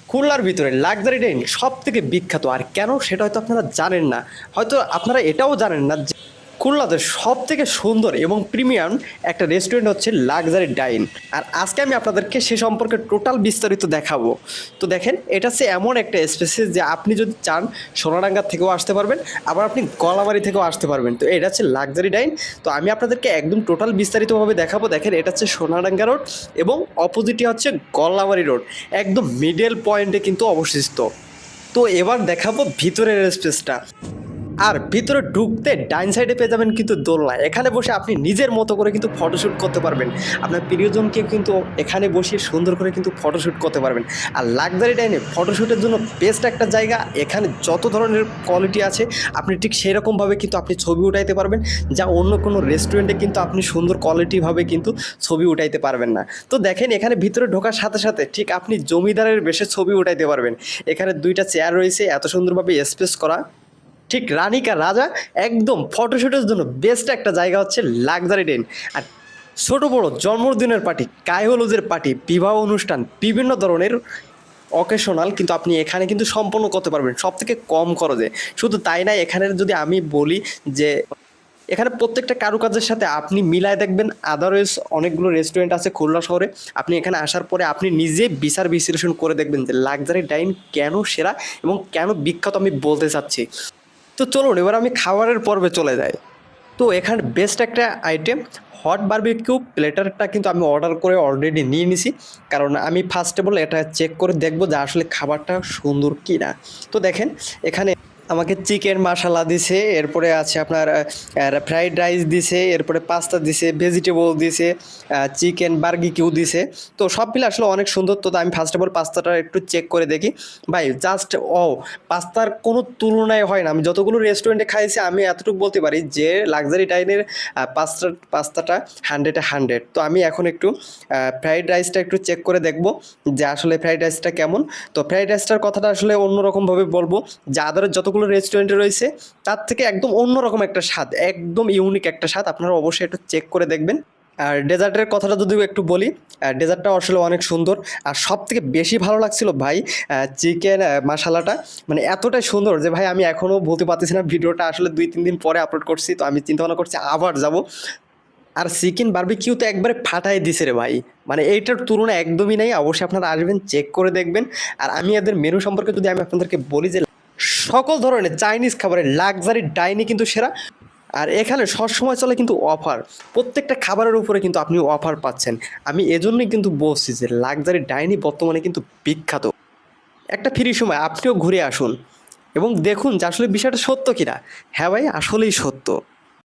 খুলনার ভিতরে লাক্সারি ডাইন সব থেকে বিখ্যাত, আর কেন সেটা হয়তো আপনারা জানেন না। হয়তো আপনারা এটাও জানেন না যে খুলনাতে সব থেকে সুন্দর এবং প্রিমিয়াম একটা রেস্টুরেন্ট হচ্ছে লাক্সারি ডাইন। আর আজকে আমি আপনাদেরকে সে সম্পর্কে টোটাল বিস্তারিত দেখাবো। তো দেখেন, এটা হচ্ছে এমন একটা স্পেসিস যে আপনি যদি চান সোনাডাঙ্গা থেকেও আসতে পারবেন, আবার আপনি গলাবাড়ি থেকেও আসতে পারবেন। তো এটা হচ্ছে লাক্সারি ডাইন। তো আমি আপনাদেরকে একদম টোটাল বিস্তারিতভাবে দেখাবো। দেখেন, এটা হচ্ছে সোনাডাঙ্গা রোড এবং অপোজিটে হচ্ছে গলাবাড়ি রোড, একদম মিডল পয়েন্টে কিন্তু অবস্থিত। তো এবার দেখাবো ভিতরের স্পেসটা। আর ভিতরে ঢুকতে ডাইন সাইডে পেয়ে যাবেন কিন্তু দোলনা। এখানে বসে আপনি নিজের মতো করে কিন্তু ফটোশ্যুট করতে পারবেন, আপনার প্রিয়জনকে কিন্তু এখানে বসিয়ে সুন্দর করে কিন্তু ফটোশ্যুট করতে পারবেন। আর লাক্সারি ডাইনে ফটোশ্যুটের জন্য বেস্ট একটা জায়গা। এখানে যত ধরনের কোয়ালিটি আছে আপনি ঠিক সেরকমভাবে কিন্তু আপনি ছবি উঠাইতে পারবেন, যা অন্য কোনো রেস্টুরেন্টে কিন্তু আপনি সুন্দর কোয়ালিটিভাবে কিন্তু ছবি উঠাইতে পারবেন না। তো দেখেন, এখানে ভিতরে ঢোকার সাথে সাথে ঠিক আপনি জমিদারের বেশে ছবি উঠাইতে পারবেন। এখানে দুইটা চেয়ার রয়েছে এত সুন্দরভাবে স্পেস করা, ঠিক রানিকা রাজা। একদম ফটোশুটের জন্য বেস্ট একটা জায়গা হচ্ছে লাক্সারি ডেন। আর ছোট বড় জন্মদিনের পার্টি, কায়হলুজের পার্টি, বিবাহ অনুষ্ঠান, বিভিন্ন ধরনের অকেশনাল কিন্তু আপনি এখানে কিন্তু সম্পন্ন করতে পারবেন সব থেকে কম খরচে। শুধু তাই না, এখানের যদি আমি বলি যে এখানে প্রত্যেকটা কারুকাজের সাথে আপনি মিলায় দেখবেন আদারওয়াইজ অনেকগুলো রেস্টুরেন্ট আছে খুলনা শহরে। আপনি এখানে আসার পরে আপনি নিজে বিচার বিশ্লেষণ করে দেখবেন যে লাক্সারি ডাইন কেন সেরা এবং কেন বিখ্যাত আমি বলতে চাচ্ছি। তো চলুন এবার আমি খাবারের পর্বে চলে যাই। তো এখানে বেস্ট একটা আইটেম হট বারবিকিউ প্লেটারটা কিন্তু আমি অর্ডার করে অলরেডি নিয়ে নিছি, কারণ আমি ফার্স্ট অফ অল এটা চেক করে দেখবো যে আসলে খাবারটা সুন্দর কি না। তো দেখেন, এখানে আমাকে চিকেন মশলা দিছে, এরপরে আছে আপনার ফ্রাইড রাইস দিছে, এরপরে পাস্তা দিছে, ভেজিটেবল দিছে, চিকেন বারবিকিউ দিছে। তো সব মিলে আসলে অনেক সুন্দর। তো আমি ফার্স্ট অফ অল পাস্তাটা একটু চেক করে দেখি। ভাই জাস্ট পাস্তার কোনো তুলনায় হয় না। আমি যতগুলো রেস্টুরেন্টে খাইছি আমি এতটুকু বলতে পারি যে লাক্সারি ডাইনের পাস্তাটা 100-এ 100। তো আমি এখন একটু ফ্রাইড রাইসটা একটু চেক করে দেখব যে আসলে ফ্রাইড রাইসটা কেমন। তো ফ্রাইড রাইসটার কথাটা আসলে অন্যরকমভাবে বলবো, যে আদারের যতগুলো রেস্টুরেন্টে রয়েছে তার থেকে একদম অন্যরকম একটা স্বাদ, একদম ইউনিক একটা স্বাদ। আপনারা অবশ্যই একটু চেক করে দেখবেন। আর ডেজার্টের কথাটা যদিও একটু বলি, ডেজার্টটা আসলে অনেক সুন্দর। আর সব থেকে বেশি ভালো লাগছিল ভাই চিকেন মশালাটা, মানে এতটাই সুন্দর যে ভাই আমি এখনও বলতে পারতেছি না। ভিডিওটা আসলে 2-3 দিন পরে আপলোড করছি, তো আমি চিন্তা ভাবনা করছি আবার যাব। আর চিকেন বারবিকিউ তো একবারে ফাটাই দিছে রে ভাই, মানে এইটার তুলনা একদমই নাই। অবশ্যই আপনারা আসবেন, চেক করে দেখবেন। আর আমি এদের মেনু সম্পর্কে যদি আমি আপনাদেরকে বলি যে সকল ধরনের চাইনিজ খাবারের লাক্সারি ডাইনি কিন্তু সেরা। আর এখানে সবসময় চলে কিন্তু অফার, প্রত্যেকটা খাবারের উপরে কিন্তু আপনি অফার পাচ্ছেন। আমি এজন্যই কিন্তু বলছি যে লাক্সারি ডাইনি বর্তমানে কিন্তু বিখ্যাত। একটা ফ্রি সময় আপনিও ঘুরে আসুন এবং দেখুন যে আসলে বিষয়টা সত্য কিনা। হ্যাঁ ভাই, আসলেই সত্য।